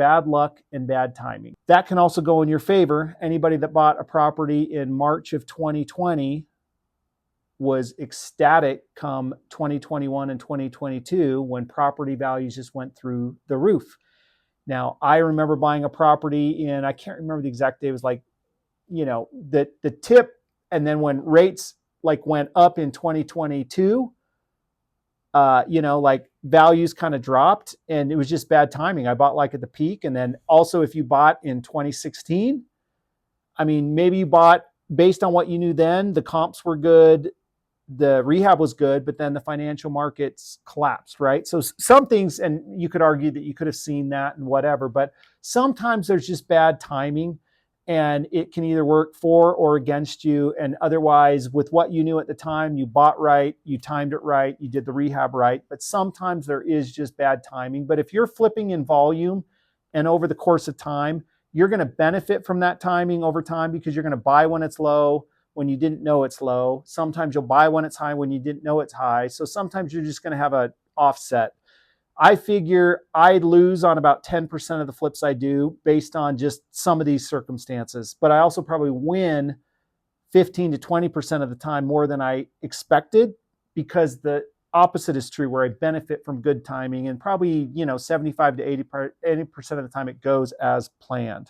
bad luck and bad timing. That can also go in your favor. Anybody that bought a property in March of 2020 was ecstatic come 2021 and 2022 when property values just went through the roof. Now, I remember buying a property in, I can't remember the exact day, it was like, the tip, and then when rates like went up in 2022, like values kind of dropped, and it was just bad timing. I bought like at the peak. And then also, if you bought in 2016, I mean, maybe you bought based on what you knew then, the comps were good, the rehab was good, but then the financial markets collapsed, right? So some things, and you could argue that you could have seen that and whatever, but sometimes there's just bad timing, and it can either work for or against you. And otherwise, with what you knew at the time, you bought right, you timed it right, you did the rehab right. But sometimes there is just bad timing. But if you're flipping in volume and over the course of time, you're going to benefit from that timing over time, because you're going to buy when it's low, when you didn't know it's low. Sometimes you'll buy when it's high, when you didn't know it's high. So sometimes you're just going to have an offset. I figure I lose on about 10% of the flips I do based on just some of these circumstances, but I also probably win 15 to 20% of the time more than I expected, because the opposite is true, where I benefit from good timing, and probably, 75 to 80% of the time it goes as planned.